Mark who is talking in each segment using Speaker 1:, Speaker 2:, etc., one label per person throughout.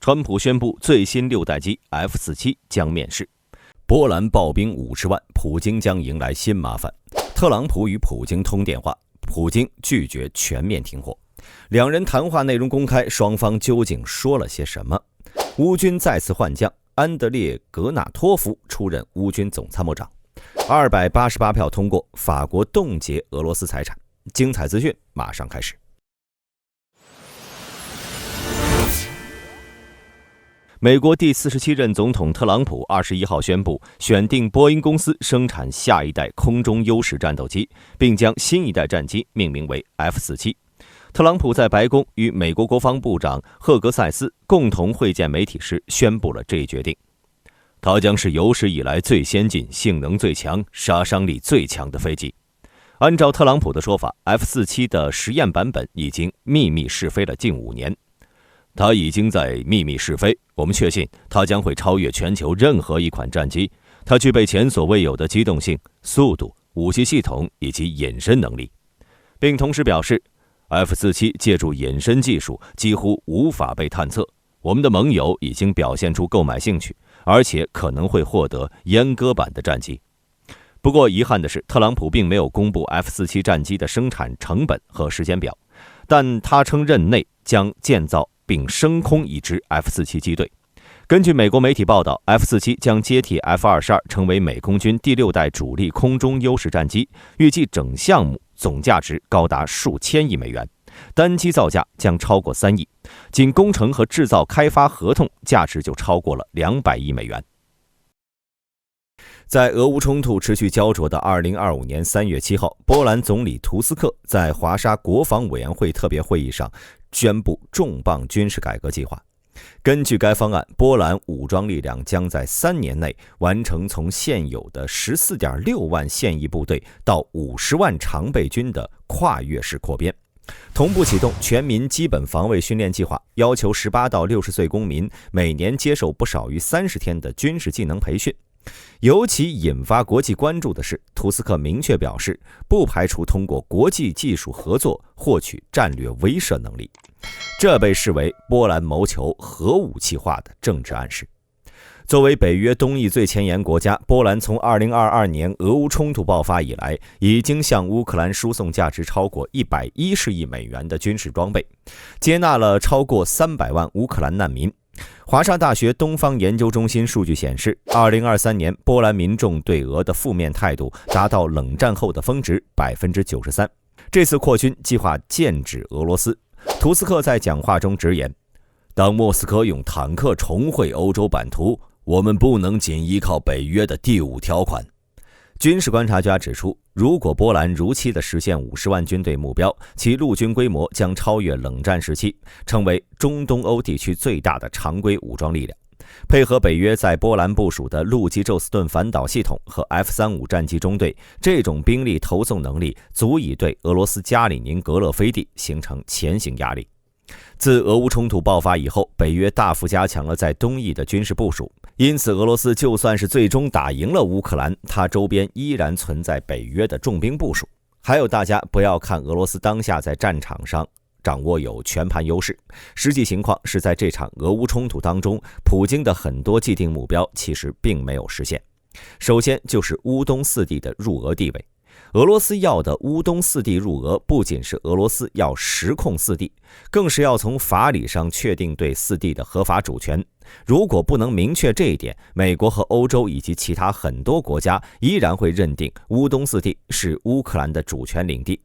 Speaker 1: 川普宣布最新6代机 F-47将面世。波兰暴兵50万，普京将迎来新麻烦。特朗普与普京通电话，普京拒绝全面停火。两人谈话内容公开，双方究竟说了些什么？乌军再次换将，安德烈·格纳托夫出任乌军总参谋长。288票通过，法国冻结俄罗斯财产。精彩资讯马上开始。美国第47任总统特朗普21号宣布，选定波音公司生产下一代空中优势战斗机，并将新一代战机命名为 F-47。特朗普在白宫与美国国防部长赫格塞斯共同会见媒体时宣布了这一决定。它将是有史以来最先进、性能最强、杀伤力最强的飞机。按照特朗普的说法， F-47 的实验版本已经秘密试飞了近5年。它已经在秘密试飞，我们确信它将会超越全球任何一款战机。它具备前所未有的机动性、速度、武器系统以及隐身能力，并同时表示 F-47 借助隐身技术几乎无法被探测。我们的盟友已经表现出购买兴趣，而且可能会获得阉割版的战机。不过遗憾的是，特朗普并没有公布 F-47 战机的生产成本和时间表，但他称任内将建造并升空一支 F-47 机队。根据美国媒体报道， F-47 将接替 F-22 成为美空军第6代主力空中优势战机，预计整项目总价值高达数千亿美元，单机造价将超过3亿，仅工程和制造开发合同价值就超过了200亿美元。在俄乌冲突持续焦灼的2025年3月7号，波兰总理图斯克在华沙国防委员会特别会议上宣布重磅军事改革计划。根据该方案，波兰武装力量将在3年内完成从现有的 14.6 万现役部队到50万常备军的跨越式扩编，同步启动全民基本防卫训练计划，要求18到60岁公民每年接受不少于30天的军事技能培训。尤其引发国际关注的是，图斯克明确表示不排除通过国际技术合作获取战略威慑能力，这被视为波兰谋求核武器化的政治暗示。作为北约东翼最前沿国家，波兰从2022年俄乌冲突爆发以来，已经向乌克兰输送价值超过110亿美元的军事装备，接纳了超过300万乌克兰难民。华沙大学东方研究中心数据显示，2023年波兰民众对俄的负面态度达到冷战后的峰值 93%。这次扩军计划剑指俄罗斯。图斯克在讲话中直言，当莫斯科用坦克重绘欧洲版图，我们不能仅依靠北约的第5条款。军事观察家指出，如果波兰如期地实现50万军队目标，其陆军规模将超越冷战时期，成为中东欧地区最大的常规武装力量。配合北约在波兰部署的陆基宙斯盾反导系统和 F-35 战机中队，这种兵力投送能力足以对俄罗斯加里宁格勒飞地形成前行压力。自俄乌冲突爆发以后，北约大幅加强了在东翼的军事部署，因此俄罗斯就算是最终打赢了乌克兰，它周边依然存在北约的重兵部署。还有，大家不要看俄罗斯当下在战场上掌握有全盘优势，实际情况是在这场俄乌冲突当中，普京的很多既定目标其实并没有实现。首先就是乌东4地的入俄地位。俄罗斯要的乌东4地入俄，不仅是俄罗斯要实控4地，更是要从法理上确定对4地的合法主权。如果不能明确这一点，美国和欧洲以及其他很多国家依然会认定乌东4地是乌克兰的主权领地。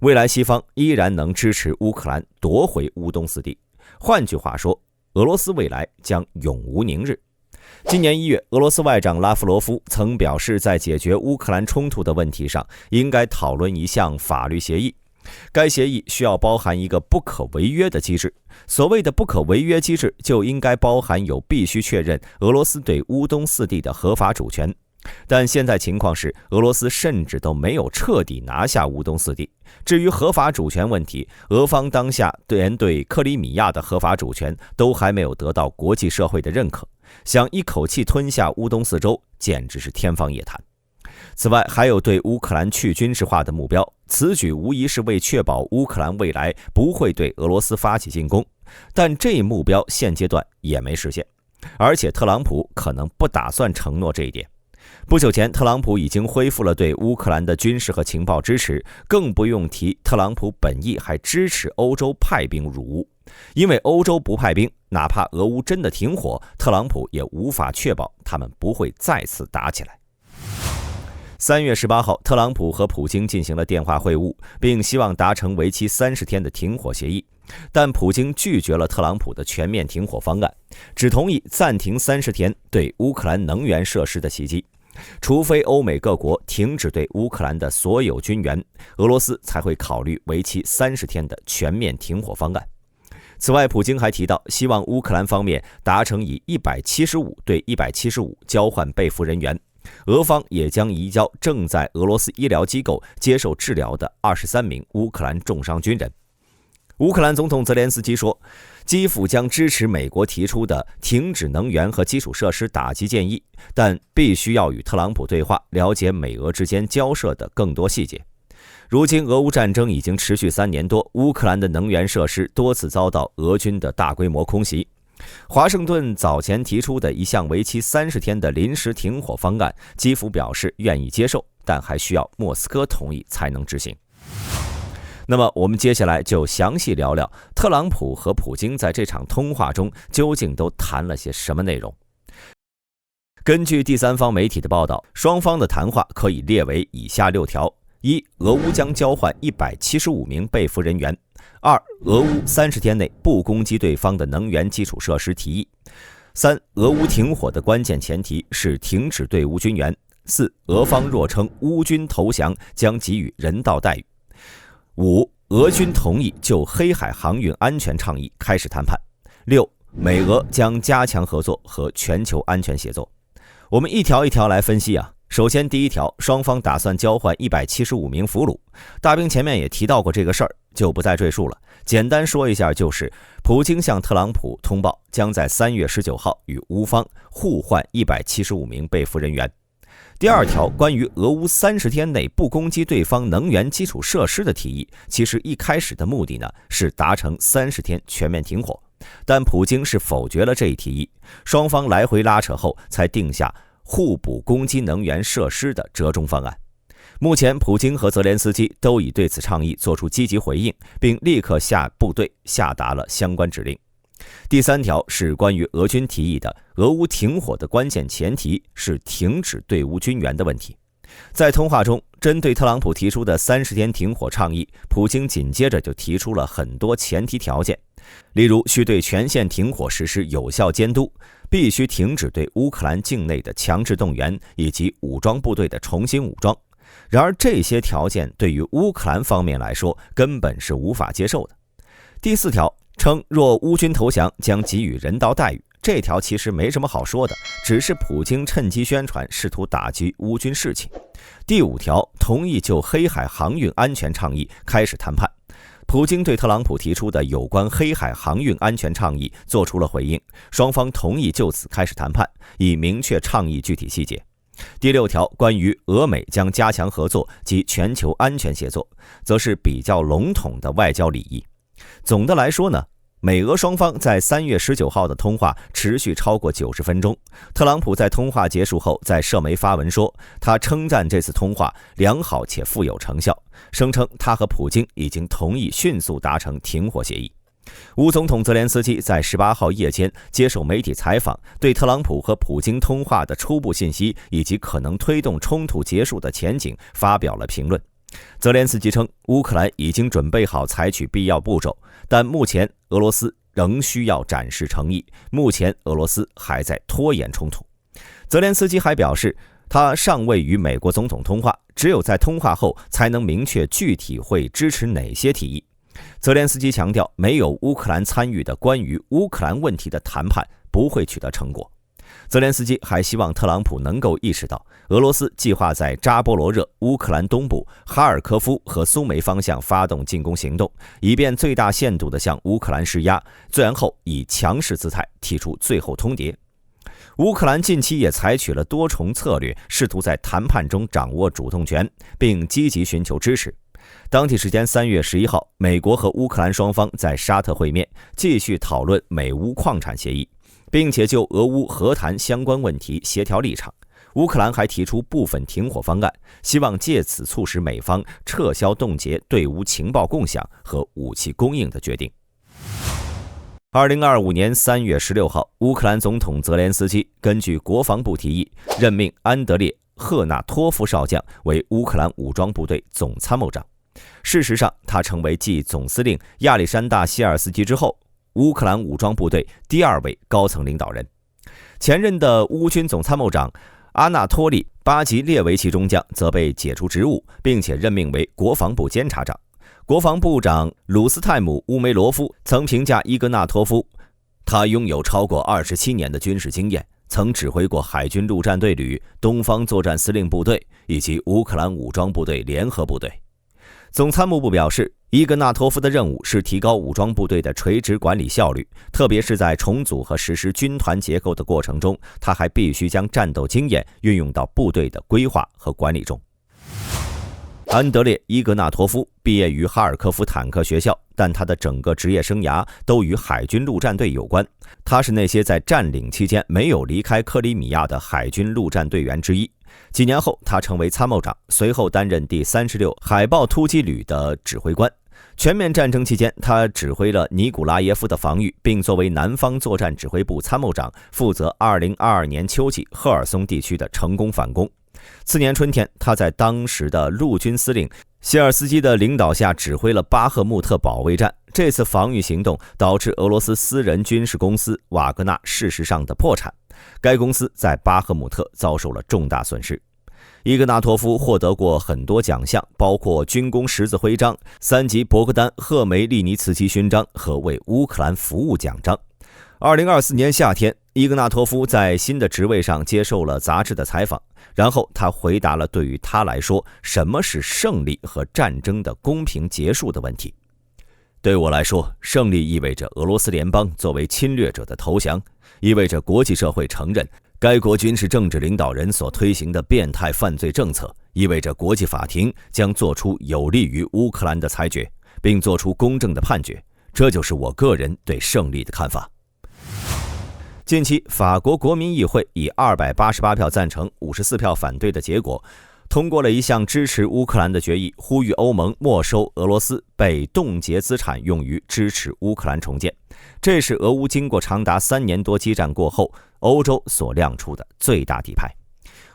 Speaker 1: 未来西方依然能支持乌克兰夺回乌东4地。换句话说，俄罗斯未来将永无宁日。今年1月，俄罗斯外长拉夫罗夫曾表示，在解决乌克兰冲突的问题上，应该讨论一项法律协议。该协议需要包含一个不可违约的机制。所谓的不可违约机制，就应该包含有必须确认俄罗斯对乌东4地的合法主权。但现在情况是，俄罗斯甚至都没有彻底拿下乌东4地。至于合法主权问题，俄方当下连对克里米亚的合法主权都还没有得到国际社会的认可，想一口气吞下乌东4州，简直是天方夜谭。此外，还有对乌克兰去军事化的目标，此举无疑是为确保乌克兰未来不会对俄罗斯发起进攻，但这一目标现阶段也没实现，而且特朗普可能不打算承诺这一点。不久前，特朗普已经恢复了对乌克兰的军事和情报支持，更不用提特朗普本意还支持欧洲派兵入乌。因为欧洲不派兵，哪怕俄乌真的停火，特朗普也无法确保他们不会再次打起来。3月18号，特朗普和普京进行了电话会晤，并希望达成为期30天的停火协议。但普京拒绝了特朗普的全面停火方案，只同意暂停30天对乌克兰能源设施的袭击。除非欧美各国停止对乌克兰的所有军援，俄罗斯才会考虑为期30天的全面停火方案。此外，普京还提到，希望乌克兰方面达成以175对175交换被俘人员，俄方也将移交正在俄罗斯医疗机构接受治疗的23名乌克兰重伤军人。乌克兰总统泽连斯基说，基辅将支持美国提出的停止能源和基础设施打击建议，但必须要与特朗普对话，了解美俄之间交涉的更多细节。如今，俄乌战争已经持续3年多，乌克兰的能源设施多次遭到俄军的大规模空袭。华盛顿早前提出的一项为期30天的临时停火方案，基辅表示愿意接受，但还需要莫斯科同意才能执行。那么我们接下来就详细聊聊特朗普和普京在这场通话中究竟都谈了些什么内容。根据第三方媒体的报道，双方的谈话可以列为以下6条：一、俄乌将交换175名被俘人员；二、俄乌30天内不攻击对方的能源基础设施提议；三、俄乌停火的关键前提是停止对乌军援；四、俄方若称乌军投降将给予人道待遇；五、俄军同意就黑海航运安全倡议开始谈判；六、美俄将加强合作和全球安全协作。我们一条一条来分析啊。首先，第一条，双方打算交换175名俘虏。大兵前面也提到过这个事儿，就不再赘述了。简单说一下，就是普京向特朗普通报，将在3月19号与乌方互换175名被俘人员。第二条，关于俄乌30天内不攻击对方能源基础设施的提议，其实一开始的目的呢是达成30天全面停火，但普京是否决了这一提议，双方来回拉扯后才定下互补攻击能源设施的折中方案。目前，普京和泽连斯基都已对此倡议做出积极回应，并立刻下部队下达了相关指令。第三条是关于俄军提议的，俄乌停火的关键前提是停止对乌军援的问题。在通话中，针对特朗普提出的30天停火倡议，普京紧接着就提出了很多前提条件，例如需对全线停火实施有效监督，必须停止对乌克兰境内的强制动员以及武装部队的重新武装。然而，这些条件对于乌克兰方面来说根本是无法接受的。第四条称，若乌军投降将给予人道待遇。这条其实没什么好说的，只是普京趁机宣传，试图打击乌军士气。第五条，同意就黑海航运安全倡议开始谈判。普京对特朗普提出的有关黑海航运安全倡议做出了回应，双方同意就此开始谈判，以明确倡议具体细节。第六条，关于俄美将加强合作及全球安全协作，则是比较笼统的外交礼仪。总的来说呢，美俄双方在3月19号的通话持续超过90分钟。特朗普在通话结束后在社媒发文说，他称赞这次通话良好且富有成效，声称他和普京已经同意迅速达成停火协议。乌总统泽连斯基在18号夜间接受媒体采访，对特朗普和普京通话的初步信息以及可能推动冲突结束的前景发表了评论。泽连斯基称，乌克兰已经准备好采取必要步骤，但目前俄罗斯仍需要展示诚意，目前俄罗斯还在拖延冲突。泽连斯基还表示，他尚未与美国总统通话，只有在通话后才能明确具体会支持哪些提议。泽连斯基强调，没有乌克兰参与的关于乌克兰问题的谈判不会取得成果。泽连斯基还希望特朗普能够意识到，俄罗斯计划在扎波罗热、乌克兰东部、哈尔科夫和苏梅方向发动进攻行动，以便最大限度地向乌克兰施压，最后以强势姿态提出最后通牒。乌克兰近期也采取了多重策略，试图在谈判中掌握主动权，并积极寻求支持。当地时间3月11号，美国和乌克兰双方在沙特会面，继续讨论美乌矿产协议，并且就俄乌和谈相关问题协调立场。乌克兰还提出部分停火方案，希望借此促使美方撤销冻结对乌情报共享和武器供应的决定。2025年3月16号，乌克兰总统泽连斯基根据国防部提议，任命安德烈·赫纳托夫少将为乌克兰武装部队总参谋长。事实上，他成为继总司令亚历山大·希尔斯基之后，乌克兰武装部队第2位高层领导人。前任的乌军总参谋长阿纳托利·巴吉列维奇中将则被解除职务，并且任命为国防部监察长。国防部长鲁斯泰姆·乌梅罗夫曾评价伊格纳托夫，他拥有超过27年的军事经验，曾指挥过海军陆战队旅、东方作战司令部队以及乌克兰武装部队联合部队。总参谋部表示，伊格纳托夫的任务是提高武装部队的垂直管理效率，特别是在重组和实施军团结构的过程中，他还必须将战斗经验运用到部队的规划和管理中。安德烈·伊格纳托夫毕业于哈尔科夫坦克学校，但他的整个职业生涯都与海军陆战队有关。他是那些在占领期间没有离开克里米亚的海军陆战队员之一。几年后，他成为参谋长，随后担任第36海豹突击旅的指挥官。全面战争期间，他指挥了尼古拉耶夫的防御，并作为南方作战指挥部参谋长，负责2022年秋季赫尔松地区的成功反攻。次年春天，他在当时的陆军司令谢尔斯基的领导下指挥了巴赫穆特保卫战。这次防御行动导致俄罗斯私人军事公司瓦格纳事实上的破产，该公司在巴赫穆特遭受了重大损失。伊格纳托夫获得过很多奖项，包括军功十字徽章、3级博格丹·赫梅利尼茨基勋章和为乌克兰服务奖章。2024年夏天，伊格纳托夫在新的职位上接受了杂志的采访，然后他回答了对于他来说什么是胜利和战争的公平结束的问题。对我来说，胜利意味着俄罗斯联邦作为侵略者的投降，意味着国际社会承认该国军事政治领导人所推行的变态犯罪政策，意味着国际法庭将做出有利于乌克兰的裁决，并做出公正的判决。这就是我个人对胜利的看法。近期，法国国民议会以288票赞成、54票反对的结果，通过了一项支持乌克兰的决议，呼吁欧盟没收俄罗斯被冻结资产，用于支持乌克兰重建。这是俄乌经过长达3年多激战过后，欧洲所亮出的最大底牌。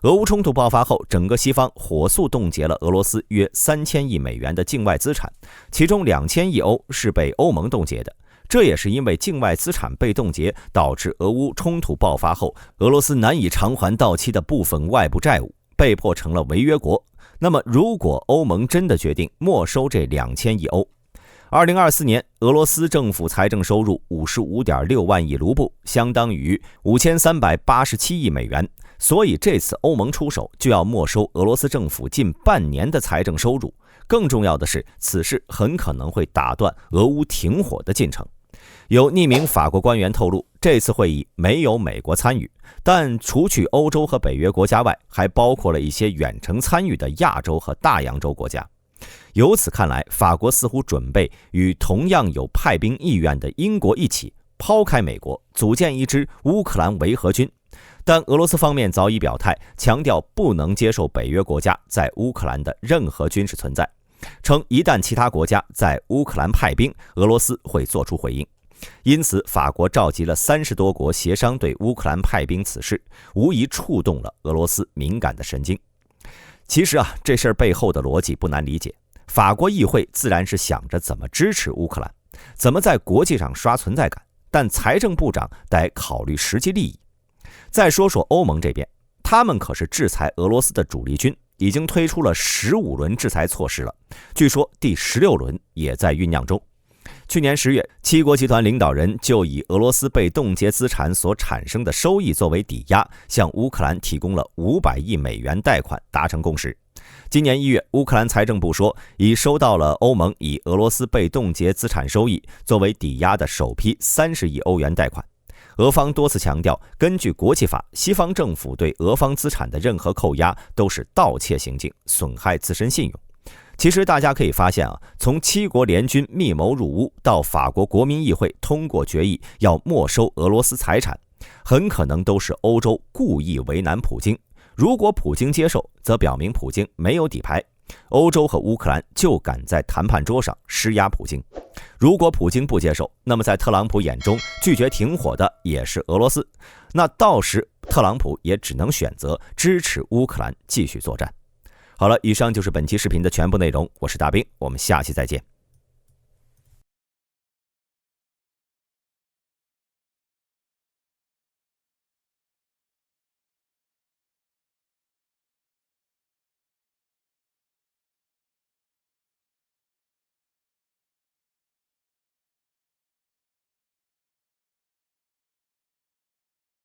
Speaker 1: 俄乌冲突爆发后，整个西方火速冻结了俄罗斯约3000亿美元的境外资产，其中2000亿欧是被欧盟冻结的。这也是因为境外资产被冻结，导致俄乌冲突爆发后，俄罗斯难以偿还到期的部分外部债务，被迫成了违约国。那么，如果欧盟真的决定没收这2000亿欧，2024年俄罗斯政府财政收入55.6万亿卢布，相当于5387亿美元。所以这次欧盟出手就要没收俄罗斯政府近半年的财政收入。更重要的是，此事很可能会打断俄乌停火的进程。有匿名法国官员透露，这次会议没有美国参与，但除去欧洲和北约国家外，还包括了一些远程参与的亚洲和大洋洲国家。由此看来，法国似乎准备与同样有派兵意愿的英国一起抛开美国，组建一支乌克兰维和军。但俄罗斯方面早已表态，强调不能接受北约国家在乌克兰的任何军事存在，称一旦其他国家在乌克兰派兵，俄罗斯会做出回应。因此，法国召集了30多国协商对乌克兰派兵此事，无疑触动了俄罗斯敏感的神经。其实这事儿背后的逻辑不难理解，法国议会自然是想着怎么支持乌克兰，怎么在国际上刷存在感，但财政部长得考虑实际利益。再说说欧盟这边，他们可是制裁俄罗斯的主力军，已经推出了15轮制裁措施了，据说第16轮也在酝酿中。去年10月，7国集团领导人就以俄罗斯被冻结资产所产生的收益作为抵押，向乌克兰提供了500亿美元贷款，达成共识。今年1月，乌克兰财政部说，已收到了欧盟以俄罗斯被冻结资产收益作为抵押的首批30亿欧元贷款。俄方多次强调，根据国际法，西方政府对俄方资产的任何扣押都是盗窃行径，损害自身信用。其实大家可以发现从7国联军密谋入乌到法国国民议会通过决议要没收俄罗斯财产，很可能都是欧洲故意为难普京。如果普京接受，则表明普京没有底牌，欧洲和乌克兰就敢在谈判桌上施压普京。如果普京不接受，那么在特朗普眼中，拒绝停火的也是俄罗斯，那到时特朗普也只能选择支持乌克兰继续作战。好了，以上就是本期视频的全部内容，我是大兵，我们下期再见。